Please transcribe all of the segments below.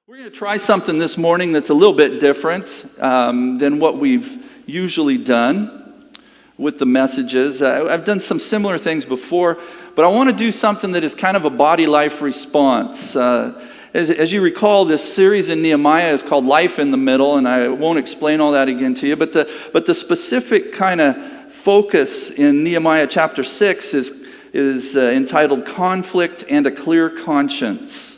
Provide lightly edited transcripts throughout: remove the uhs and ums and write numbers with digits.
We're going to try something this morning that's a little bit different than what we've usually done with the messages. I've done some similar things before, but I want to do something that is kind of a body life response. As you recall, this series in Nehemiah is called Life in the Middle, and I won't explain all that again to you, but the specific kind of focus in Nehemiah Chapter 6 is entitled Conflict and a Clear Conscience.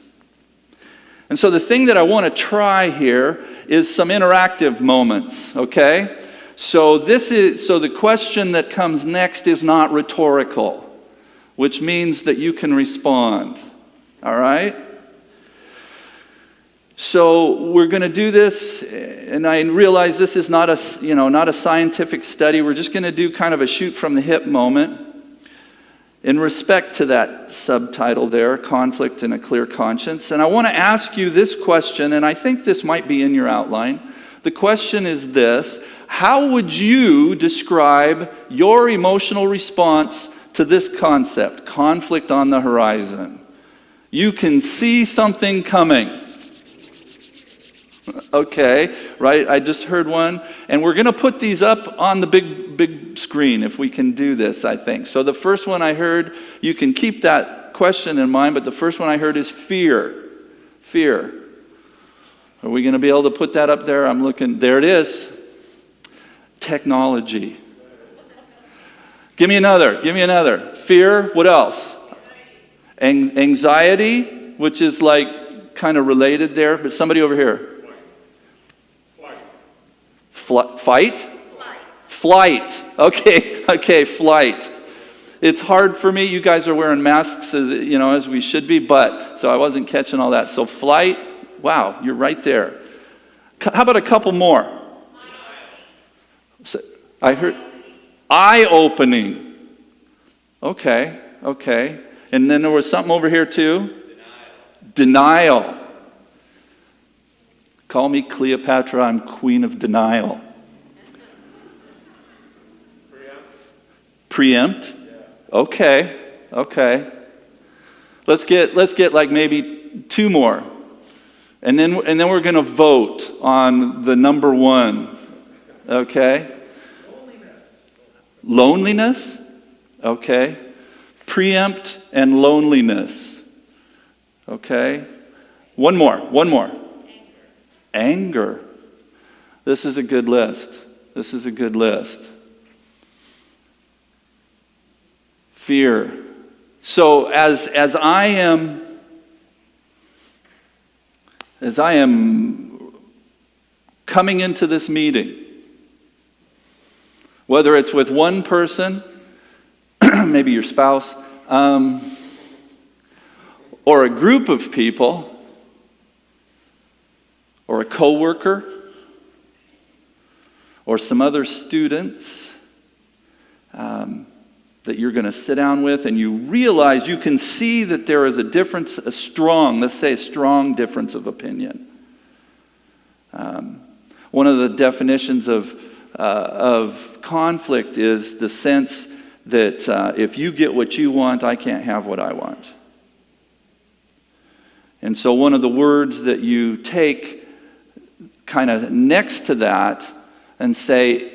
And so the thing that I want to try here is some interactive moments, okay? So the question that comes next is not rhetorical, which means that you can respond, all right? So we're going to do this, and I realize this is not a scientific study. We're just going to do kind of a shoot from the hip moment. In respect to that subtitle there, Conflict and a Clear Conscience. And I want to ask you this question, and I think this might be in your outline. The question is this: how would you describe your emotional response to this concept, conflict on the horizon? You can see something coming. Okay, right? I just heard one. And we're going to put these up on the big screen if we can do this, I think. So the first one I heard, you can keep that question in mind, but the first one I heard is fear. Fear. Are we going to be able to put that up there? I'm looking. There it is. Technology. Give me another. Fear. What else? Anxiety, which is like kind of related there, but somebody over here. Fight? Flight. Okay, flight. It's hard for me. You guys are wearing masks as we should be, but so I wasn't catching all that. So flight, wow, you're right there. How about a couple more? So, I heard eye-opening. Okay. And then there was something over here too. Denial. Call me Cleopatra, I'm queen of denial. Preempt? Okay. Let's get like maybe two more. And then we're going to vote on the number one. Okay? Loneliness? Okay. Preempt and loneliness. Okay. One more. Anger. This is a good list. Fear. So as I am coming into this meeting, whether it's with one person, maybe your spouse, or a group of people, or a coworker, or some other students that you're going to sit down with, and you realize, you can see that there is a difference, a strong difference of opinion. One of the definitions of conflict is the sense that if you get what you want, I can't have what I want. And so one of the words that you take kind of next to that and say,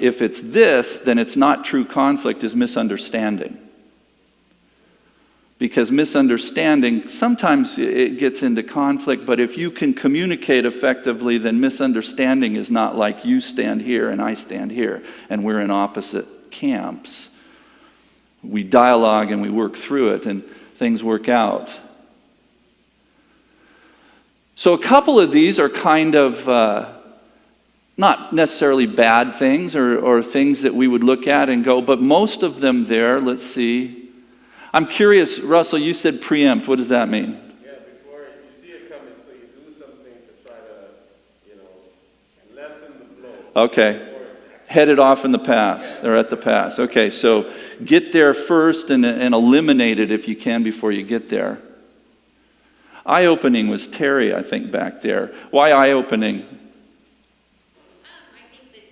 if it's this, then it's not true conflict, is misunderstanding. Because misunderstanding, sometimes it gets into conflict, but if you can communicate effectively, then misunderstanding is not like you stand here and I stand here, and we're in opposite camps. We dialogue and we work through it, and things work out. So a couple of these are kind of not necessarily bad things or things that we would look at and go, but most of them there, let's see. I'm curious, Russell, you said preempt. What does that mean? Yeah, before you see it coming, so you do something to try to, lessen the blow. Okay. Head it off in the pass, or at the pass. Okay, so get there first and eliminate it if you can before you get there. Eye-opening was Terry, I think, back there. Why eye-opening? I think that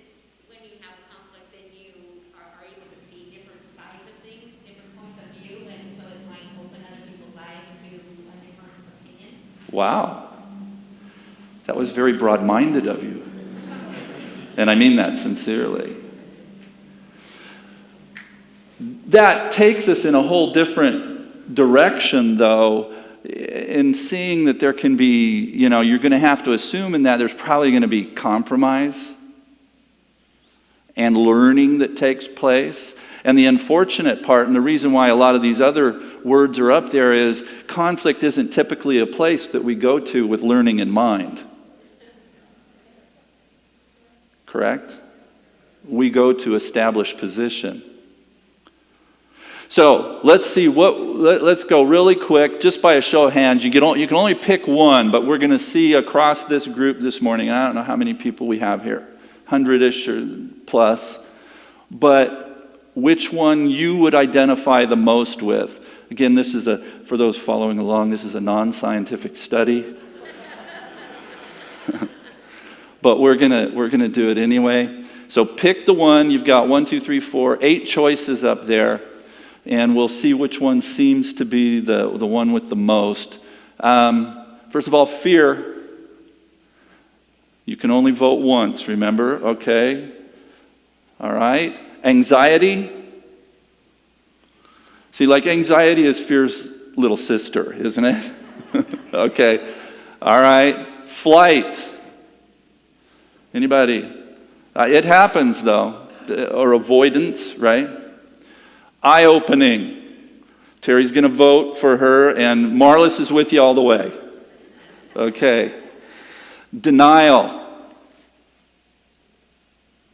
when you have conflict, then you are able to see different sides of things, different points of view, and so it might open other people's eyes to a different opinion. Wow. That was very broad-minded of you. And I mean that sincerely. That takes us in a whole different direction, though, in seeing that there can be, you're going to have to assume in that there's probably going to be compromise and learning that takes place. And the unfortunate part, and the reason why a lot of these other words are up there, is conflict isn't typically a place that we go to with learning in mind. Correct? We go to establish position. So let's see let's go really quick, just by a show of hands. You can only pick one, but we're going to see across this group this morning. I don't know how many people we have here, 100-ish or plus, but which one you would identify the most with. Again, this is for those following along, this is a non-scientific study. But we're gonna do it anyway. So pick the one. You've got 1, 2, 3, 4, 8 choices up there. And we'll see which one seems to be the one with the most. First of all, fear. You can only vote once, remember? Okay. All right. Anxiety. See, like anxiety is fear's little sister, isn't it? Okay. All right. Flight. Anybody? It happens, though. Or avoidance, right? Eye-opening. Terry's going to vote for her, and Marlis is with you all the way. Okay. Denial.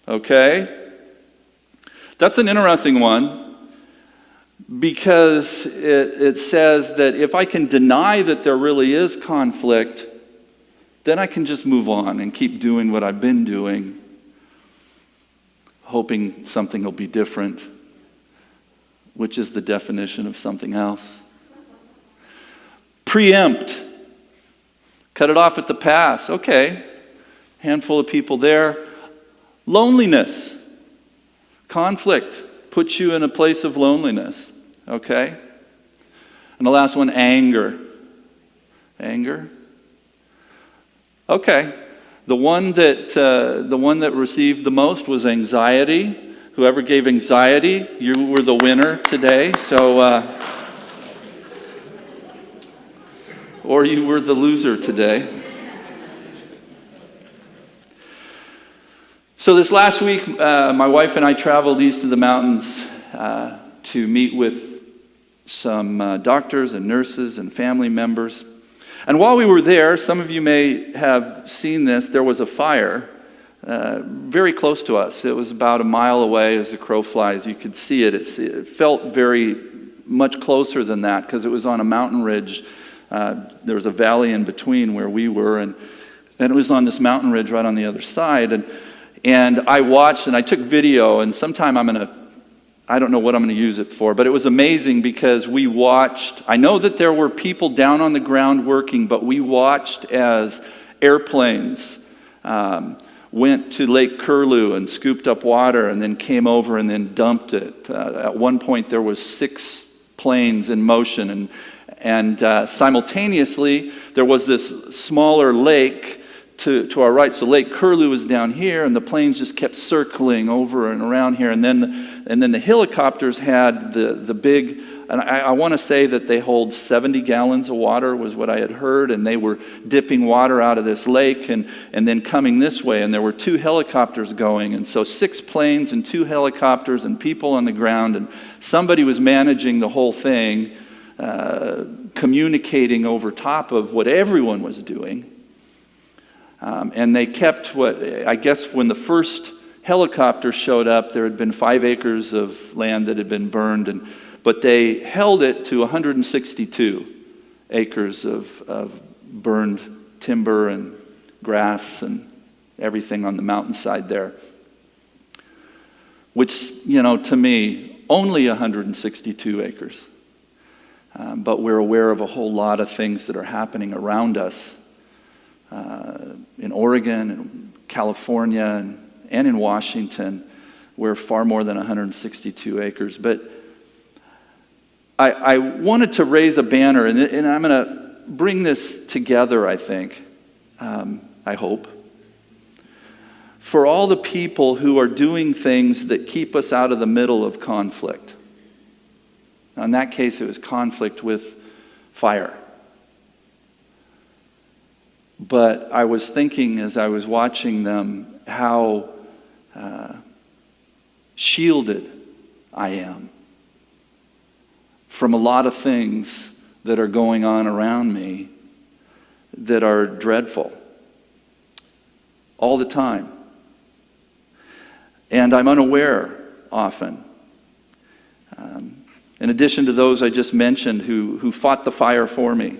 Okay. That's an interesting one, because it says that if I can deny that there really is conflict, then I can just move on and keep doing what I've been doing, hoping something will be different, which is the definition of something else. Preempt. Cut it off at the pass. Okay. Handful of people there. Loneliness. Conflict puts you in a place of loneliness. Okay. And the last one, anger. Anger. Okay. The one that received the most was anxiety. Whoever gave anxiety, you were the winner today. So, or you were the loser today. So this last week, my wife and I traveled east of the mountains to meet with some doctors and nurses and family members. And while we were there, some of you may have seen this, there was a fire very close to us. It was about a mile away as the crow flies. You could see it. It felt very much closer than that because it was on a mountain ridge. There was a valley in between where we were, and it was on this mountain ridge right on the other side. And I watched and I took video, and sometime I don't know what I'm going to use it for, but it was amazing because we watched. I know that there were people down on the ground working, but we watched as airplanes went to Lake Curlew and scooped up water and then came over and then dumped it. At one point there was 6 planes in motion, and simultaneously there was this smaller lake to our right. So Lake Curlew was down here, and the planes just kept circling over and around here. And then the helicopters had the big, and I want to say that they hold 70 gallons of water was what I had heard, and they were dipping water out of this lake and then coming this way. And there were 2 helicopters going, and so 6 planes and 2 helicopters and people on the ground, and somebody was managing the whole thing, communicating over top of what everyone was doing. And they kept I guess when the first helicopter showed up, there had been 5 acres of land that had been burned, but they held it to 162 acres of burned timber and grass and everything on the mountainside there. Which, to me, only 162 acres. But we're aware of a whole lot of things that are happening around us. In Oregon and California and in Washington, we're far more than 162 acres. But I wanted to raise a banner, and I'm going to bring this together, I think. I hope. For all the people who are doing things that keep us out of the middle of conflict. Now, in that case, it was conflict with fire. But I was thinking as I was watching them how shielded I am from a lot of things that are going on around me that are dreadful all the time. And I'm unaware often. In addition to those I just mentioned who fought the fire for me,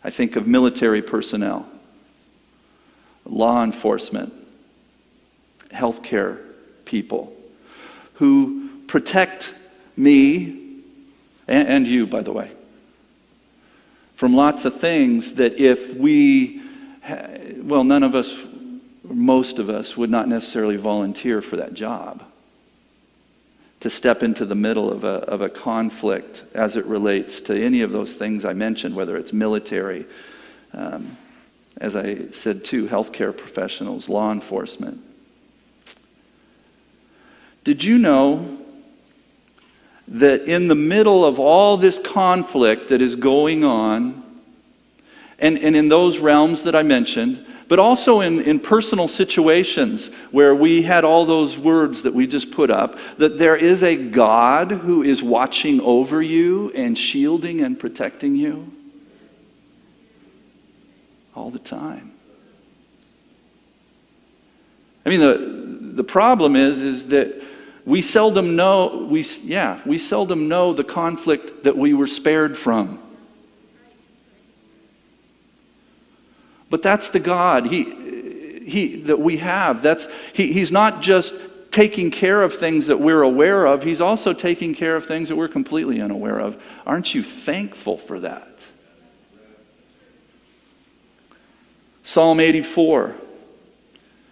I think of military personnel, law enforcement, healthcare people who protect me and you, by the way, from lots of things that if we, none of us, most of us would not necessarily volunteer for that job, to step into the middle of a conflict as it relates to any of those things I mentioned, whether it's military, as I said too, healthcare professionals, law enforcement. Did you know that in the middle of all this conflict that is going on, and in those realms that I mentioned, but also in personal situations where we had all those words that we just put up, that there is a God who is watching over you and shielding and protecting you all the time. I mean, the problem is that we seldom know the conflict that we were spared from. But that's the God that we have. He's not just taking care of things that we're aware of. He's also taking care of things that we're completely unaware of. Aren't you thankful for that? Psalm 84.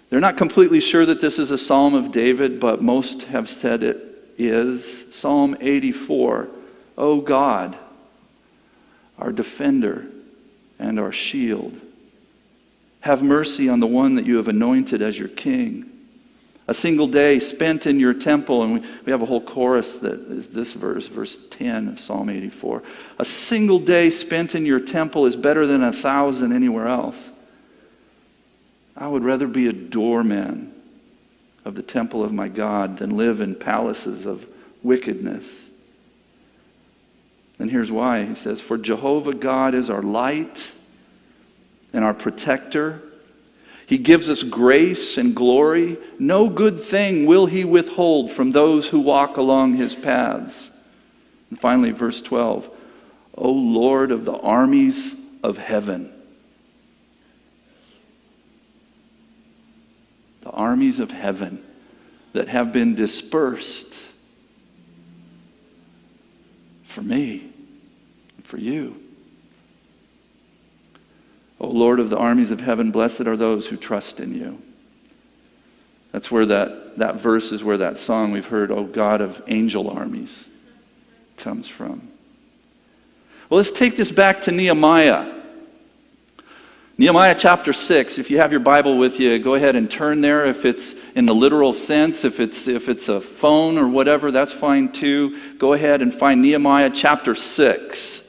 They're not completely sure that this is a Psalm of David, but most have said it is. Psalm 84. O God, our defender and our shield, have mercy on the one that you have anointed as your king. A single day spent in your temple, and we have a whole chorus that is this verse 10 of Psalm 84. A single day spent in your temple is better than 1,000 anywhere else. I would rather be a doorman of the temple of my God than live in palaces of wickedness. And here's why. He says, for Jehovah God is our light and our protector. He gives us grace and glory. No good thing will he withhold from those who walk along his paths. And finally, verse 12. O Lord of the armies of heaven. The armies of heaven that have been dispersed for me and for you. O Lord of the armies of heaven, blessed are those who trust in you. That's where that verse is where that song we've heard, O God of angel armies, comes from. Well, let's take this back to Nehemiah. Nehemiah Chapter 6, if you have your Bible with you, go ahead and turn there. If it's in the literal sense, if it's a phone or whatever, that's fine too. Go ahead and find Nehemiah Chapter 6.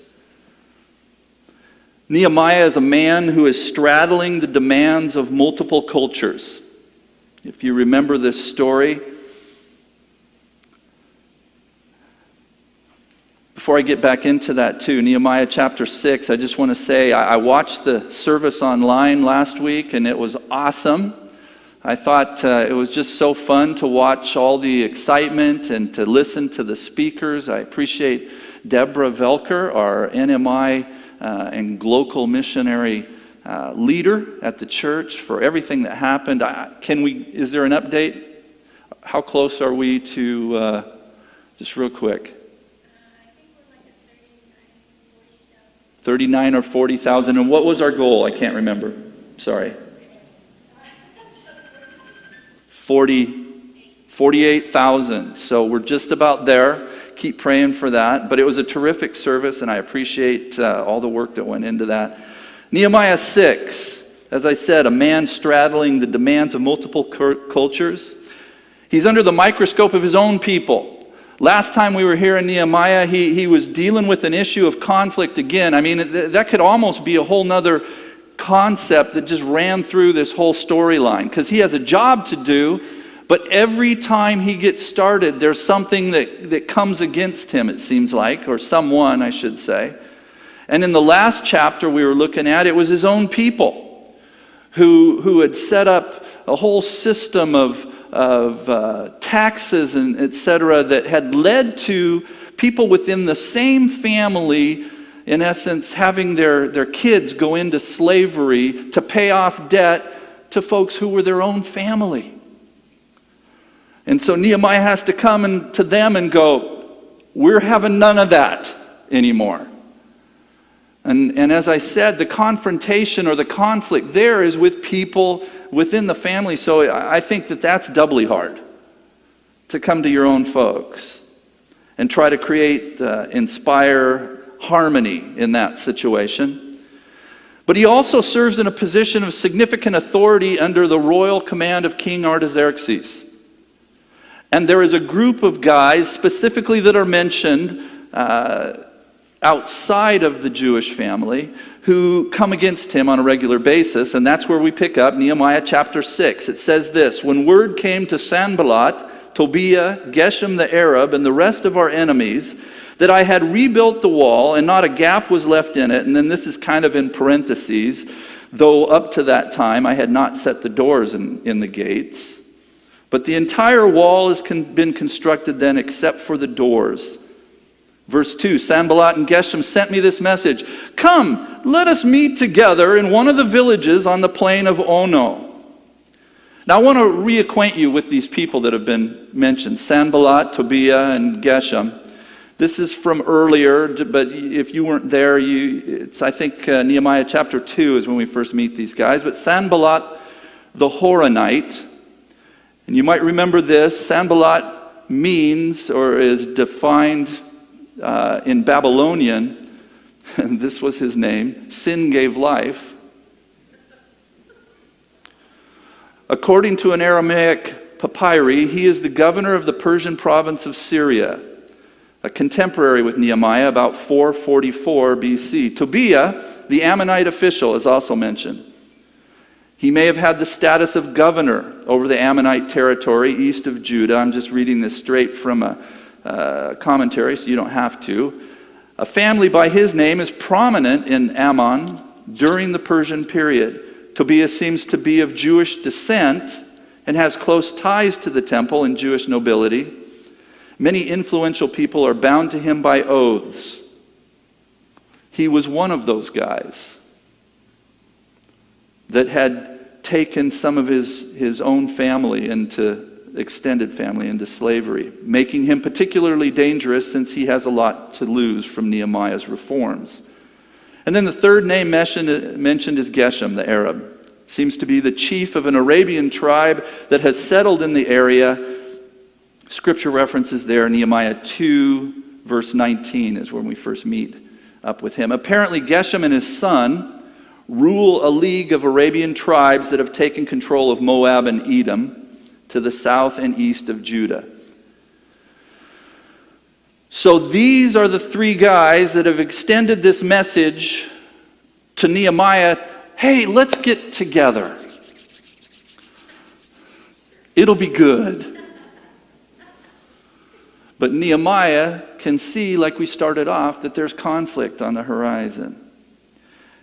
Nehemiah is a man who is straddling the demands of multiple cultures. If you remember this story, before I get back into that too, Nehemiah chapter 6, I just want to say I watched the service online last week and it was awesome. I thought it was just so fun to watch all the excitement and to listen to the speakers. I appreciate Deborah Velker, our NMI and local missionary leader at the church, for everything that happened. Is there an update? How close are we to, just real quick? 39 or 40,000. And what was our goal? I can't remember. Sorry. 48,000. So we're just about there. Keep praying for that. But it was a terrific service, and I appreciate all the work that went into that. Nehemiah 6. As I said, a man straddling the demands of multiple cultures. He's under the microscope of his own people. Last time we were here in Nehemiah, he was dealing with an issue of conflict again. I mean, that could almost be a whole nother concept that just ran through this whole storyline, because he has a job to do, but every time he gets started, there's something that comes against him, it seems like, or someone, I should say. And in the last chapter we were looking at, it was his own people who had set up a whole system of taxes and etc. that had led to people within the same family, in essence, having their kids go into slavery to pay off debt to folks who were their own family. And so Nehemiah has to come to them and go, we're having none of that anymore. And as I said, the confrontation or the conflict there is with people within the family. So I think that's doubly hard, to come to your own folks and try to create, inspire harmony in that situation. But he also serves in a position of significant authority under the royal command of King Artaxerxes. And there is a group of guys specifically that are mentioned outside of the Jewish family who come against him on a regular basis, and that's where we pick up Nehemiah Chapter 6. It says this: when word came to Sanballat, Tobiah, Geshem the Arab, and the rest of our enemies, that I had rebuilt the wall and not a gap was left in it, and then this is kind of in parentheses, though up to that time I had not set the doors in the gates. But the entire wall has been constructed then except for the doors. Verse 2, Sanballat and Geshem sent me this message: come, let us meet together in one of the villages on the plain of Ono. Now I want to reacquaint you with these people that have been mentioned, Sanballat, Tobiah, and Geshem. This is from earlier, but if you weren't there, I think Nehemiah chapter 2 is when we first meet these guys. But Sanballat the Horonite, and you might remember this, Sanballat means, or is defined in Babylonian, and this was his name, sin gave life. According to an Aramaic papyri, he is the governor of the Persian province of Syria, a contemporary with Nehemiah, about 444 BC. Tobiah, the Ammonite official, is also mentioned. He may have had the status of governor over the Ammonite territory east of Judah. I'm just reading this straight from a commentary, so you don't have to. A family by his name is prominent in Ammon during the Persian period. Tobiah seems to be of Jewish descent and has close ties to the temple and Jewish nobility. Many influential people are bound to him by oaths. He was one of those guys that had taken some of his own family extended family into slavery, making him particularly dangerous since he has a lot to lose from Nehemiah's reforms. And then the third name mentioned is Geshem the Arab. Seems to be the chief of an Arabian tribe that has settled in the area. Scripture references there, Nehemiah 2, verse 19 is when we first meet up with him. Apparently Geshem and his son rule a league of Arabian tribes that have taken control of Moab and Edom to the south and east of Judah. So these are the three guys that have extended this message to Nehemiah. Hey, let's get together. It'll be good. But Nehemiah can see, like we started off, that there's conflict on the horizon.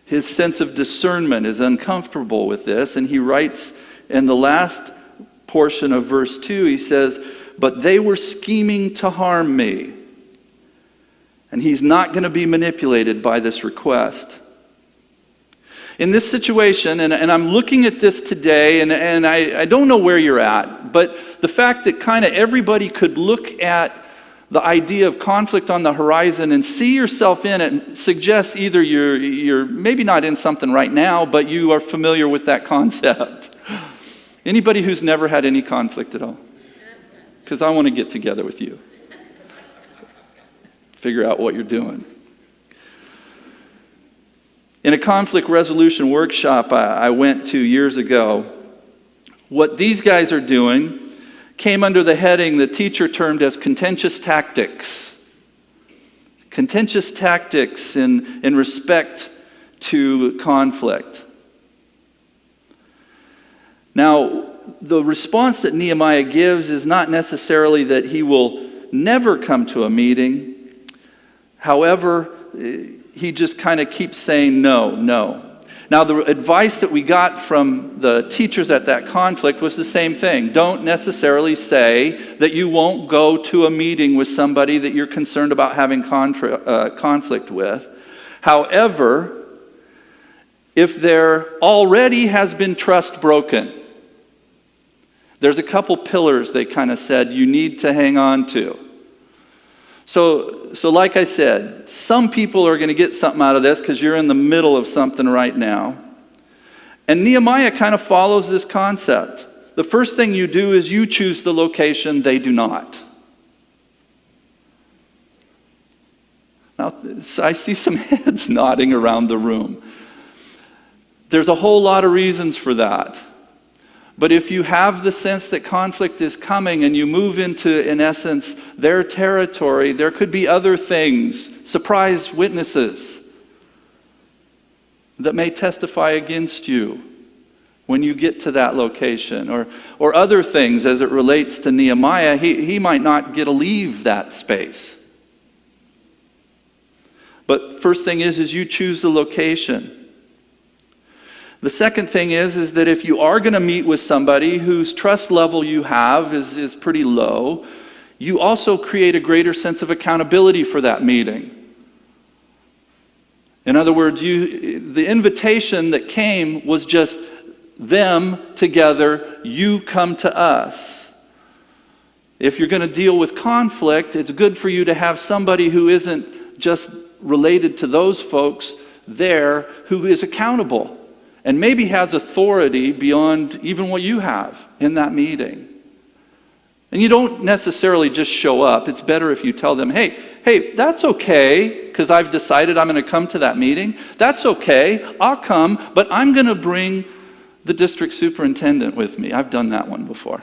His sense of discernment is uncomfortable with this, and he writes in the last portion of verse 2, he says, but they were scheming to harm me. And he's not going to be manipulated by this request. In this situation, and I'm looking at this today, and I don't know where you're at, but the fact that kind of everybody could look at the idea of conflict on the horizon and see yourself in it suggests either you're maybe not in something right now, but you are familiar with that concept. Anybody who's never had any conflict at all? Because I want to get together with you. Figure out what you're doing. In a conflict resolution workshop I went to years ago, what these guys are doing came under the heading the teacher termed as contentious tactics. Contentious tactics in respect to conflict. Now, the response that Nehemiah gives is not necessarily that he will never come to a meeting. However, he just kind of keeps saying no, no. Now, the advice that we got from the teachers at that conflict was the same thing. Don't necessarily say that you won't go to a meeting with somebody that you're concerned about having conflict with. However, if there already has been trust broken, there's a couple pillars they kind of said you need to hang on to. So like I said, some people are going to get something out of this because you're in the middle of something right now. And Nehemiah kind of follows this concept. The first thing you do is you choose the location, they do not. Now, I see some heads nodding around the room. There's a whole lot of reasons for that. But if you have the sense that conflict is coming and you move into, in essence, their territory, there could be other things, surprise witnesses, that may testify against you when you get to that location. Or other things as it relates to Nehemiah, he might not get to leave that space. But first thing is you choose the location. The second thing is that if you are going to meet with somebody whose trust level you have is pretty low, you also create a greater sense of accountability for that meeting. In other words, the invitation that came was just them together, you come to us. If you're going to deal with conflict, it's good for you to have somebody who isn't just related to those folks there, who is accountable. And maybe has authority beyond even what you have in that meeting. And you don't necessarily just show up. It's better if you tell them, hey, that's okay, because I've decided I'm going to come to that meeting. That's okay, I'll come, but I'm going to bring the district superintendent with me. I've done that one before.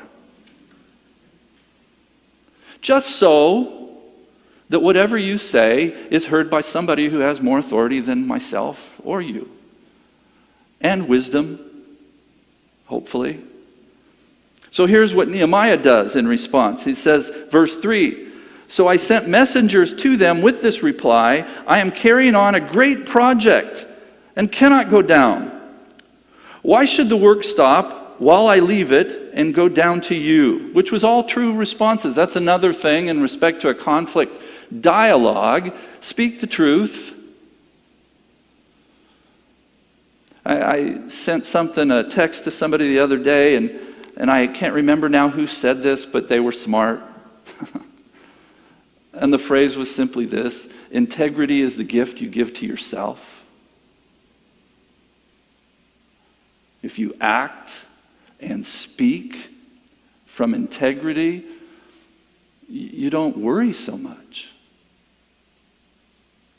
Just so that whatever you say is heard by somebody who has more authority than myself or you. And wisdom, hopefully. So here's what Nehemiah does in response. He says, verse 3, "So I sent messengers to them with this reply, I am carrying on a great project and cannot go down. Why should the work stop while I leave it and go down to you?" Which was all true responses. That's another thing in respect to a conflict dialogue. Speak the truth. I sent a text to somebody the other day, and I can't remember now who said this, but they were smart. And the phrase was simply this: integrity is the gift you give to yourself. If you act and speak from integrity, you don't worry so much.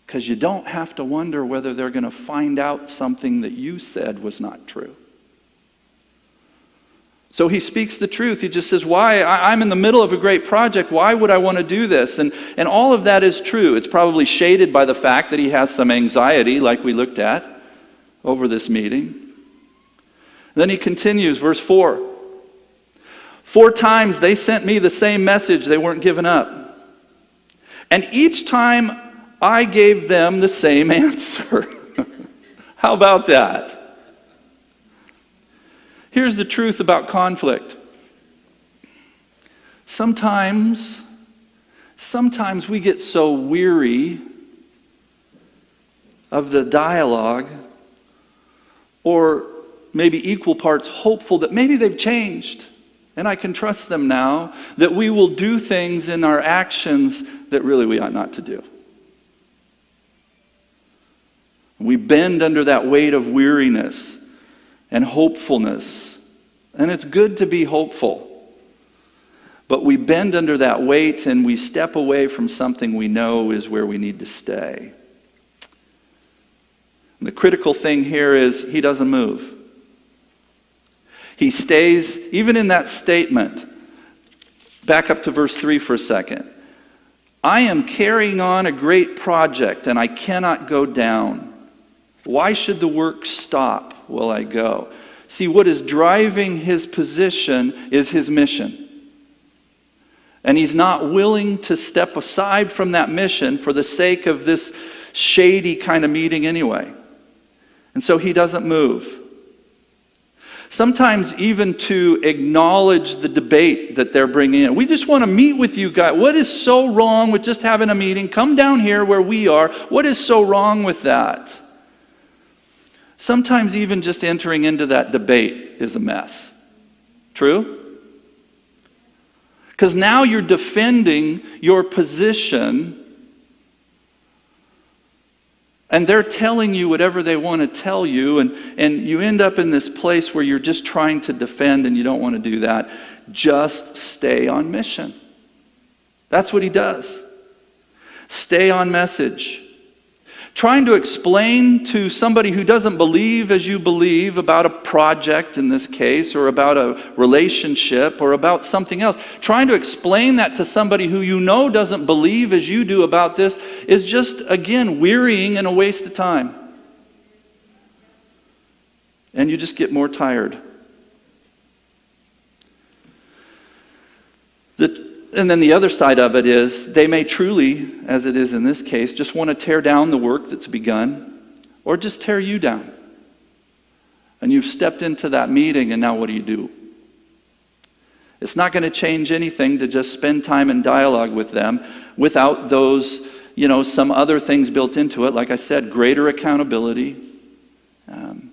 Because you don't have to wonder whether they're going to find out something that you said was not true. So he speaks the truth. He just says, why? I'm in the middle of a great project. Why would I want to do this? And all of that is true. It's probably shaded by the fact that he has some anxiety, like we looked at over this meeting. Then he continues, verse 4. 4 times they sent me the same message. They weren't giving up. And each time I gave them the same answer. How about that? Here's the truth about conflict. Sometimes we get so weary of the dialogue, or maybe equal parts hopeful that maybe they've changed and I can trust them now, that we will do things in our actions that really we ought not to do. We bend under that weight of weariness and hopefulness. And it's good to be hopeful. But we bend under that weight and we step away from something we know is where we need to stay. The critical thing here is he doesn't move. He stays, even in that statement. Back up to verse 3 for a second. I am carrying on a great project, and I cannot go down. Why should the work stop while I go? See, what is driving his position is his mission. And he's not willing to step aside from that mission for the sake of this shady kind of meeting anyway. And so he doesn't move. Sometimes even to acknowledge the debate that they're bringing in. We just want to meet with you guys. What is so wrong with just having a meeting? Come down here where we are. What is so wrong with that? Sometimes even just entering into that debate is a mess. True? Because now you're defending your position, and they're telling you whatever they want to tell you, and you end up in this place where you're just trying to defend, and you don't want to do that. Just stay on mission. That's what he does. Stay on message. Trying to explain to somebody who doesn't believe as you believe about a project in this case, or about a relationship, or about something else. Trying to explain that to somebody who you know doesn't believe as you do about this is just, again, wearying and a waste of time. And you just get more tired. And then the other side of it is, they may truly, as it is in this case, just want to tear down the work that's begun, or just tear you down. And you've stepped into that meeting, and now what do? It's not going to change anything to just spend time in dialogue with them without those, some other things built into it. Like I said, greater accountability. And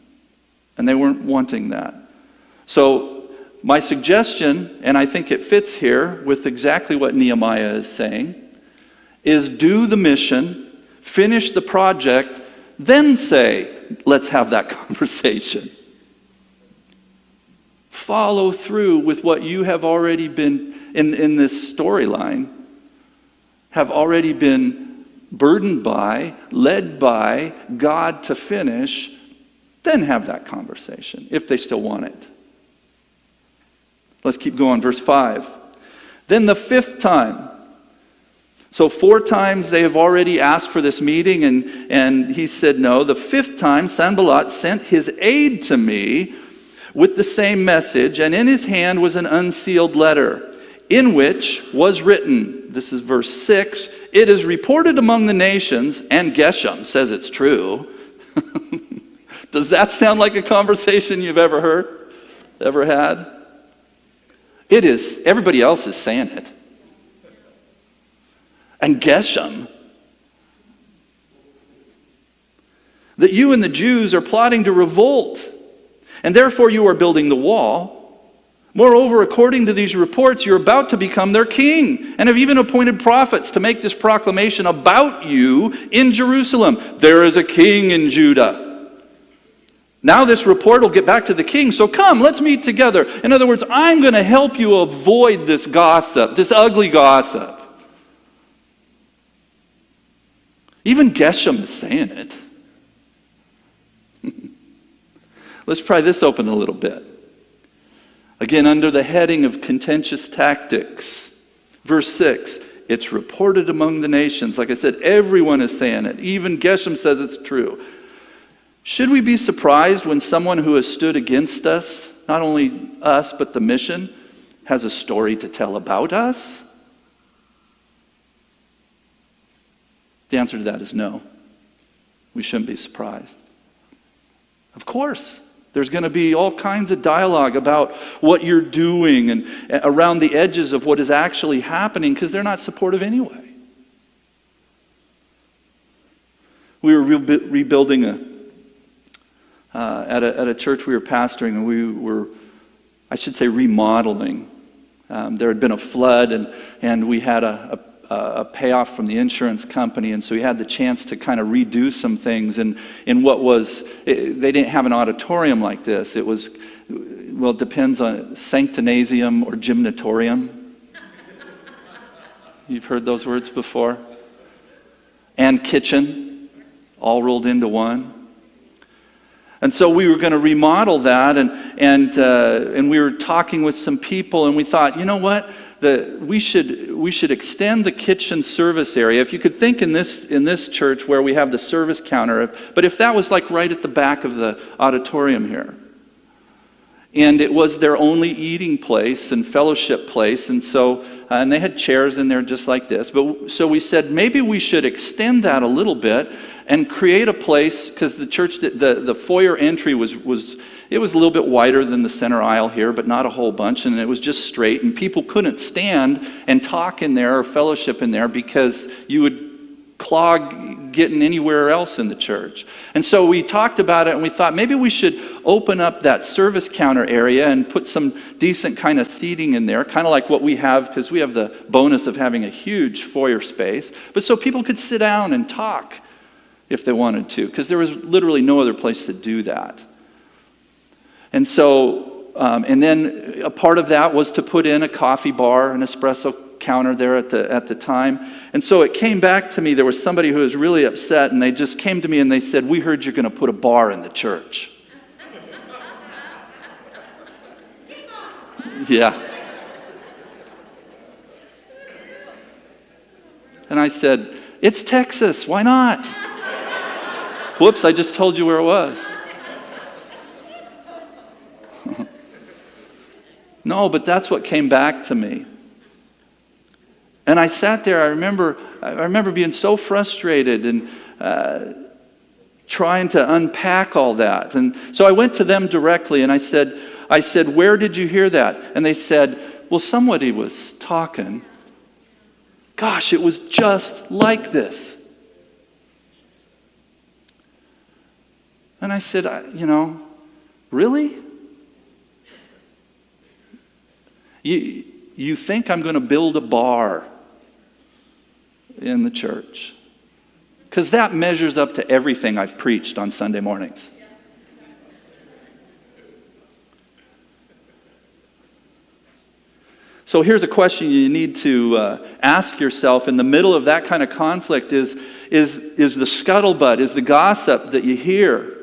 they weren't wanting that. So, my suggestion, and I think it fits here with exactly what Nehemiah is saying, is do the mission, finish the project, then say, let's have that conversation. Follow through with what you have already been, in this storyline, have already been burdened by, led by God to finish, then have that conversation, if they still want it. Let's keep going. Verse 5. Then the 5th time. So 4 times they have already asked for this meeting, and he said no. The 5th time, Sanballat sent his aide to me with the same message, and in his hand was an unsealed letter, in which was written, this is verse 6, it is reported among the nations, and Geshem says it's true. Does that sound like a conversation you've ever heard? Ever had? It is. Everybody else is saying it. And Geshem, that you and the Jews are plotting to revolt, and therefore you are building the wall. Moreover, according to these reports, you're about to become their king, and have even appointed prophets to make this proclamation about you in Jerusalem. There is a king in Judah. Now this report will get back to the king, so come, let's meet together. In other words, I'm going to help you avoid this gossip, this ugly gossip. Even Geshem is saying it. Let's pry this open a little bit. Again, under the heading of contentious tactics. Verse 6, it's reported among the nations. Like I said, everyone is saying it. Even Geshem says it's true. Should we be surprised when someone who has stood against us, not only us, but the mission, has a story to tell about us? The answer to that is no. We shouldn't be surprised. Of course, there's going to be all kinds of dialogue about what you're doing and around the edges of what is actually happening, because they're not supportive anyway. We were rebuilding at a church we were pastoring, and we were, I should say, remodeling. There had been a flood, and we had a payoff from the insurance company, and so we had the chance to kind of redo some things. And in what was, they didn't have an auditorium like this. It was, well, it depends on sanctinasium or gymnatorium. You've heard those words before. And kitchen, all rolled into one. And so we were going to remodel that, and we were talking with some people, and we thought, you know what? We should extend the kitchen service area. If you could think in this church where we have the service counter, but if that was like right at the back of the auditorium here, and it was their only eating place and fellowship place, and so and they had chairs in there just like this. But so we said maybe we should extend that a little bit and create a place, because the church, the foyer entry was a little bit wider than the center aisle here, but not a whole bunch, and it was just straight, and people couldn't stand and talk in there or fellowship in there because you would clog getting anywhere else in the church. And so we talked about it, and we thought maybe we should open up that service counter area and put some decent kind of seating in there, kind of like what we have, because we have the bonus of having a huge foyer space, but so people could sit down and talk if they wanted to, because there was literally no other place to do that. And so, and then a part of that was to put in a coffee bar, an espresso counter there at the time. And so it came back to me, there was somebody who was really upset, and they just came to me and they said, "We heard you're going to put a bar in the church." Yeah. And I said, "It's Texas, why not?" Whoops, I just told you where it was. No, but that's what came back to me. And I sat there, I remember being so frustrated and trying to unpack all that. And so I went to them directly and I said, "Where did you hear that?" And they said, "Well, somebody was talking. Gosh, it was just like this." And I said, "Really? You think I'm going to build a bar in the church?" Because that measures up to everything I've preached on Sunday mornings. So here's a question you need to ask yourself in the middle of that kind of conflict is the scuttlebutt, is the gossip that you hear,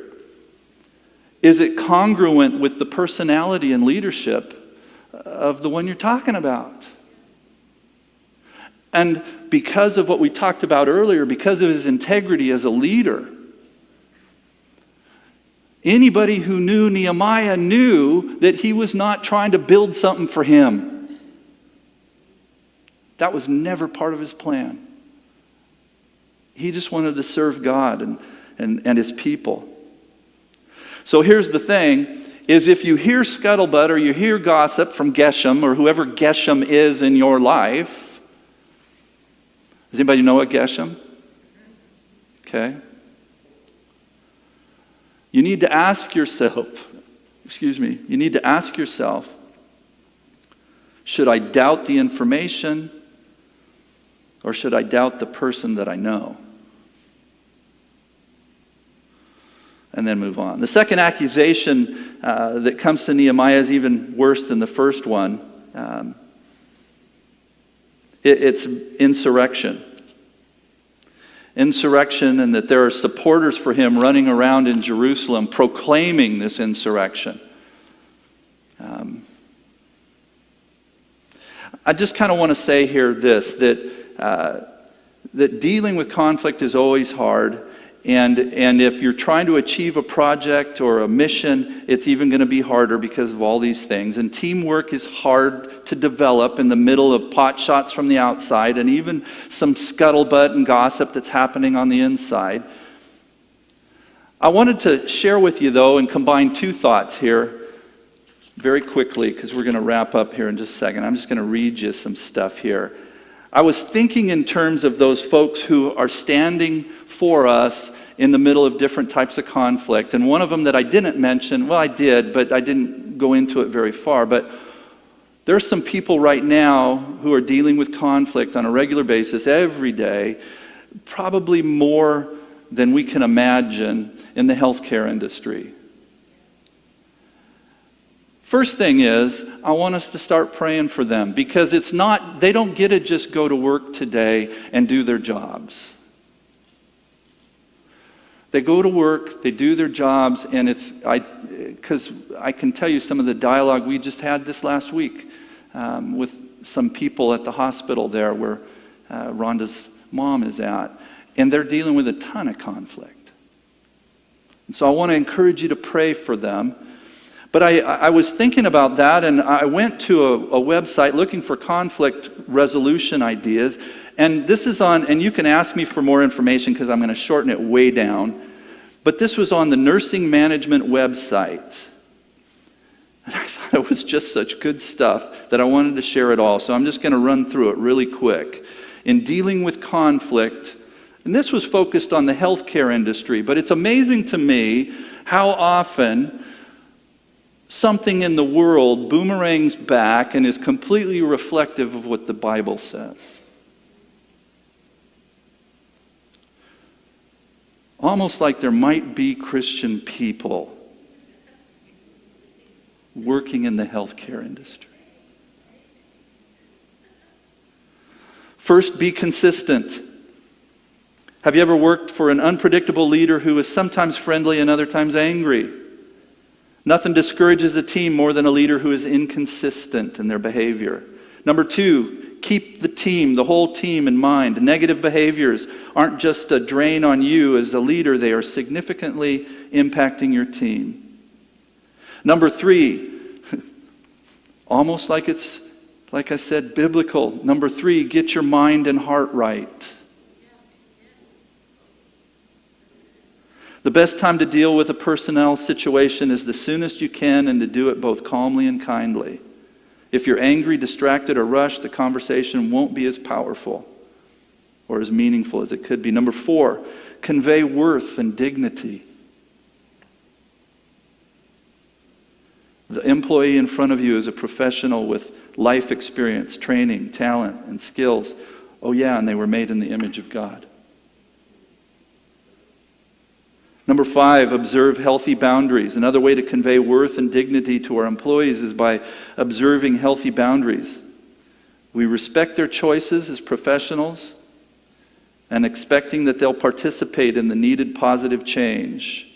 is it congruent with the personality and leadership of the one you're talking about? And because of what we talked about earlier, because of his integrity as a leader, anybody who knew Nehemiah knew that he was not trying to build something for him. That was never part of his plan. He just wanted to serve God and his people. So here's the thing, is if you hear scuttlebutt or you hear gossip from Geshem or whoever Geshem is in your life, does anybody know what Geshem? Okay. You need to ask yourself, should I doubt the information or should I doubt the person that I know? And then move on. The second accusation that comes to Nehemiah is even worse than the first one. It's insurrection. Insurrection, and that there are supporters for him running around in Jerusalem proclaiming this insurrection. I just kind of want to say here this, that dealing with conflict is always hard. And if you're trying to achieve a project or a mission, it's even going to be harder because of all these things. And teamwork is hard to develop in the middle of pot shots from the outside and even some scuttlebutt and gossip that's happening on the inside. I wanted to share with you, though, and combine two thoughts here very quickly because we're going to wrap up here in just a second. I'm just going to read you some stuff here. I was thinking in terms of those folks who are standing for us in the middle of different types of conflict. And one of them that I didn't mention, well, I did, but I didn't go into it very far. But there's some people right now who are dealing with conflict on a regular basis every day, probably more than we can imagine in the healthcare industry. First thing is, I want us to start praying for them because they don't get to just go to work today and do their jobs. They go to work, they do their jobs, and because I can tell you some of the dialogue, we just had this last week with some people at the hospital there where Rhonda's mom is at, and they're dealing with a ton of conflict. And so I want to encourage you to pray for them. But I was thinking about that, and I went to a website looking for conflict resolution ideas. And this is on, and you can ask me for more information because I'm going to shorten it way down. But this was on the nursing management website. And I thought it was just such good stuff that I wanted to share it all. So I'm just going to run through it really quick. In dealing with conflict, and this was focused on the healthcare industry, but it's amazing to me how often something in the world boomerangs back and is completely reflective of what the Bible says. Almost like there might be Christian people working in the healthcare industry. First, be consistent. Have you ever worked for an unpredictable leader who is sometimes friendly and other times angry? Nothing discourages a team more than a leader who is inconsistent in their behavior. Number 2, keep the team, the whole team in mind. Negative behaviors aren't just a drain on you as a leader, they are significantly impacting your team. Number 3, almost like it's, like I said, biblical. Number 3, get your mind and heart right. The best time to deal with a personnel situation is the soonest you can, and to do it both calmly and kindly. If you're angry, distracted, or rushed, the conversation won't be as powerful or as meaningful as it could be. Number 4, convey worth and dignity. The employee in front of you is a professional with life experience, training, talent, and skills. Oh yeah, and they were made in the image of God. Number 5, observe healthy boundaries. Another way to convey worth and dignity to our employees is by observing healthy boundaries. We respect their choices as professionals and expecting that they'll participate in the needed positive change.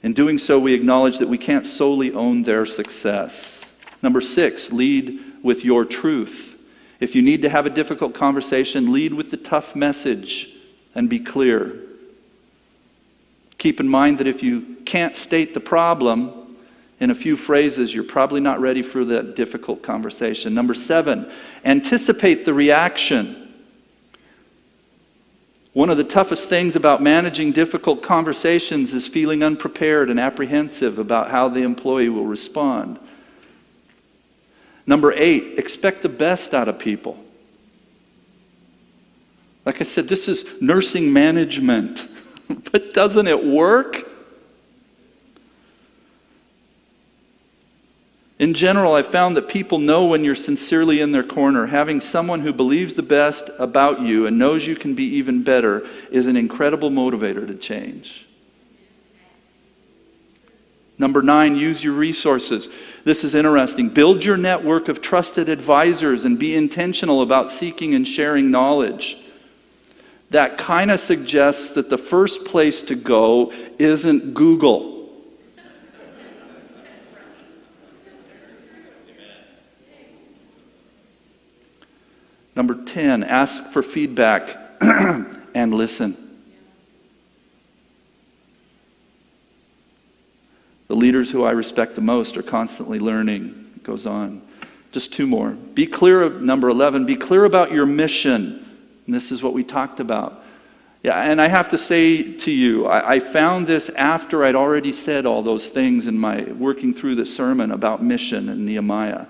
In doing so, we acknowledge that we can't solely own their success. Number 6, lead with your truth. If you need to have a difficult conversation, lead with the tough message and be clear. Keep in mind that if you can't state the problem in a few phrases, you're probably not ready for that difficult conversation. Number 7, anticipate the reaction. One of the toughest things about managing difficult conversations is feeling unprepared and apprehensive about how the employee will respond. Number 8, expect the best out of people. Like I said, this is nursing management. But doesn't it work? In general, I found that people know when you're sincerely in their corner. Having someone who believes the best about you and knows you can be even better is an incredible motivator to change. Number 9, use your resources. This is interesting. Build your network of trusted advisors and be intentional about seeking and sharing knowledge. That kind of suggests that the first place to go isn't Google. Number 10, ask for feedback and listen. The leaders who I respect the most are constantly learning. It goes on. Just 2 more. Be clear, number 11, be clear about your mission. And this is what we talked about. Yeah, and I have to say to you, I found this after I'd already said all those things in my working through the sermon about mission in Nehemiah.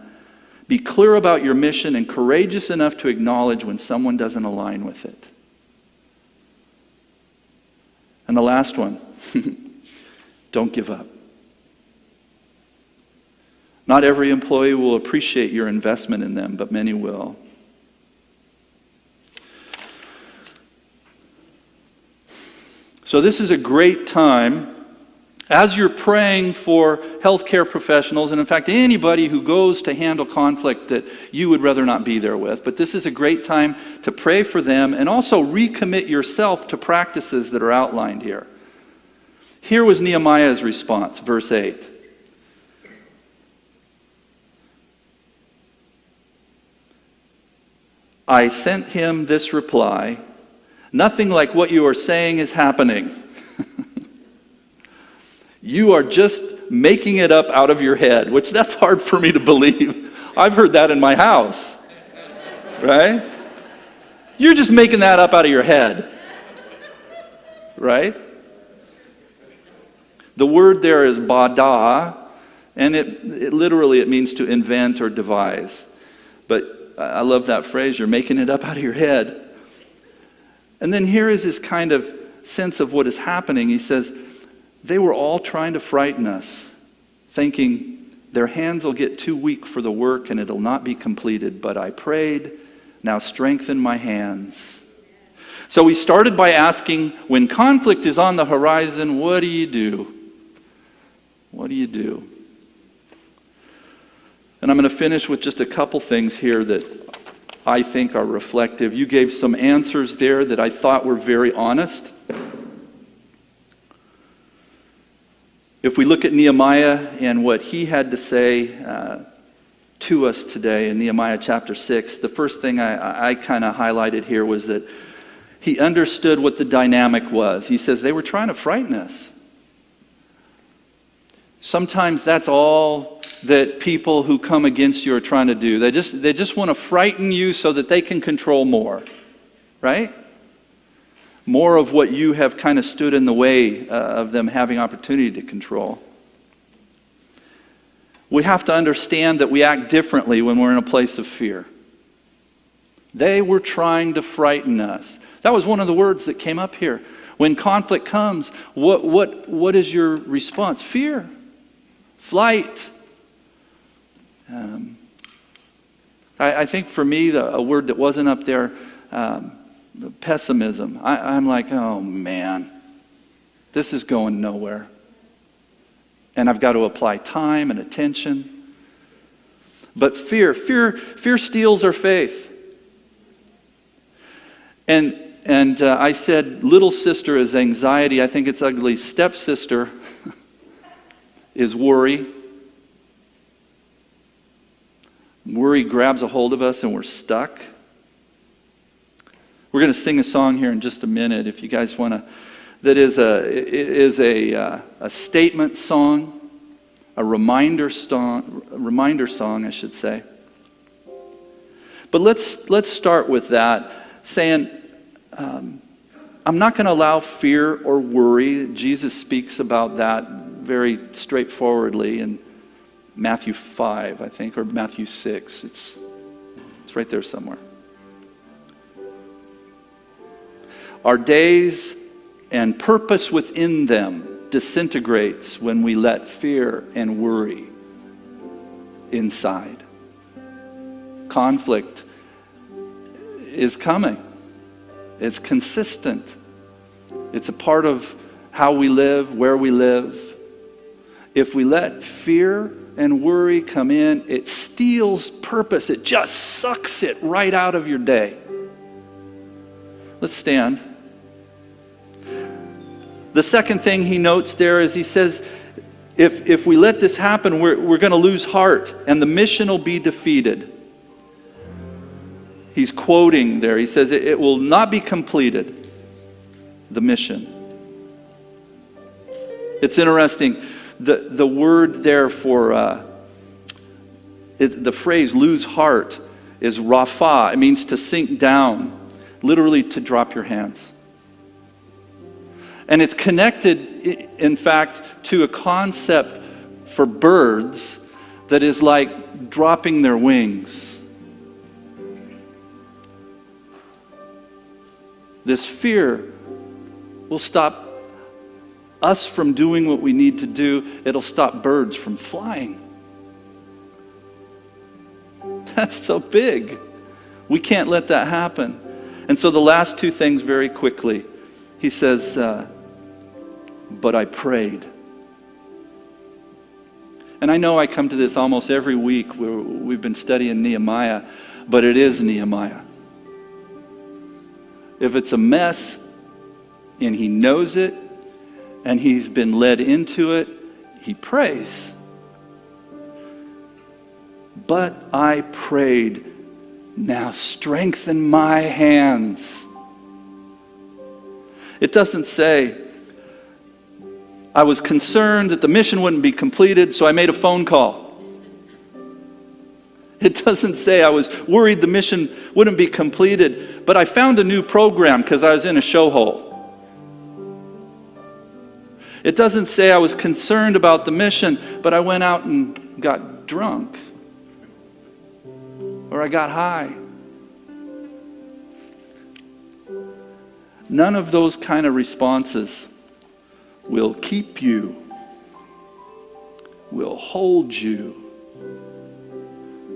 Be clear about your mission and courageous enough to acknowledge when someone doesn't align with it. And the last one, don't give up. Not every employee will appreciate your investment in them, but many will. So this is a great time As you're praying for healthcare professionals, and in fact anybody who goes to handle conflict that you would rather not be there with, but this is a great time to pray for them and also recommit yourself to practices that are outlined here. Here was Nehemiah's response, verse 8. I sent him this reply, nothing like what you are saying is happening. You are just making it up out of your head, which that's hard for me to believe. I've heard that in my house, right? You're just making that up out of your head, right? The word there is bada, and it literally it means to invent or devise. But I love that phrase, you're making it up out of your head. And then here is his kind of sense of what is happening. He says, they were all trying to frighten us, thinking their hands will get too weak for the work and it'll not be completed. But I prayed, now strengthen my hands. So we started by asking, when conflict is on the horizon, what do you do? What do you do? And I'm going to finish with just a couple things here that I think are reflective. You gave some answers there that I thought were very honest. If we look at Nehemiah and what he had to say to us today in Nehemiah Chapter 6, the first thing I kind of highlighted here was that he understood what the dynamic was. He says they were trying to frighten us. Sometimes that's all that people who come against you are trying to do. They just want to frighten you so that they can control more, right? More of what you have kind of stood in the way of them having opportunity to control. We have to understand that we act differently when we're in a place of fear. They were trying to frighten us. That was one of the words that came up here. When conflict comes, what is your response? Fear. Flight. I think for me, a word that wasn't up there, pessimism. I'm like, oh man, this is going nowhere. And I've got to apply time and attention. But fear steals our faith. And I said, little sister is anxiety. I think it's ugly. Stepsister is worry. Worry grabs a hold of us and we're stuck. We're going to sing a song here in just a minute, if you guys want to. That is a statement song, a reminder song, I should say. But let's start with that, saying, I'm not going to allow fear or worry. Jesus speaks about that very straightforwardly in Matthew 5, I think, or Matthew 6. It's right there somewhere. Our days and purpose within them disintegrates when we let fear and worry inside. Conflict is coming. It's consistent. It's a part of how we live, where we live. If we let fear and worry come in, it steals purpose. It just sucks it right out of your day. Let's stand. The second thing he notes there is he says, if we let this happen, we're going to lose heart and the mission will be defeated. He's quoting there. He says, it will not be completed, the mission. It's interesting. The word there for the phrase lose heart is rafa. It means to sink down, literally to drop your hands. And it's connected, in fact, to a concept for birds that is like dropping their wings. This fear will stop us from doing what we need to do. It'll stop birds from flying. That's so big. We can't let that happen. And so the last two things very quickly. He says, but I prayed. And I know I come to this almost every week where we've been studying Nehemiah, but it is Nehemiah. If it's a mess and he knows it and he's been led into it, he prays. But I prayed, now strengthen my hands. It doesn't say, I was concerned that the mission wouldn't be completed, so I made a phone call. It doesn't say I was worried the mission wouldn't be completed, but I found a new program because I was in a show hole. It doesn't say I was concerned about the mission, but I went out and got drunk. Or I got high. None of those kind of responses will keep you, will hold you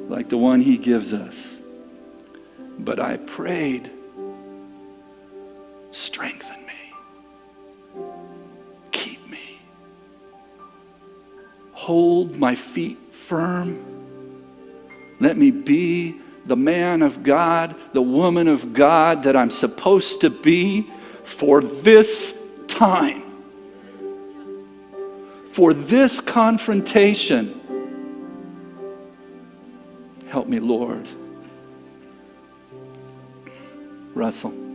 like the one he gives us. But I prayed, strengthen me, keep me, hold my feet firm. Let me be the man of God, the woman of God that I'm supposed to be for this time. For this confrontation. Help me, Lord. Russell.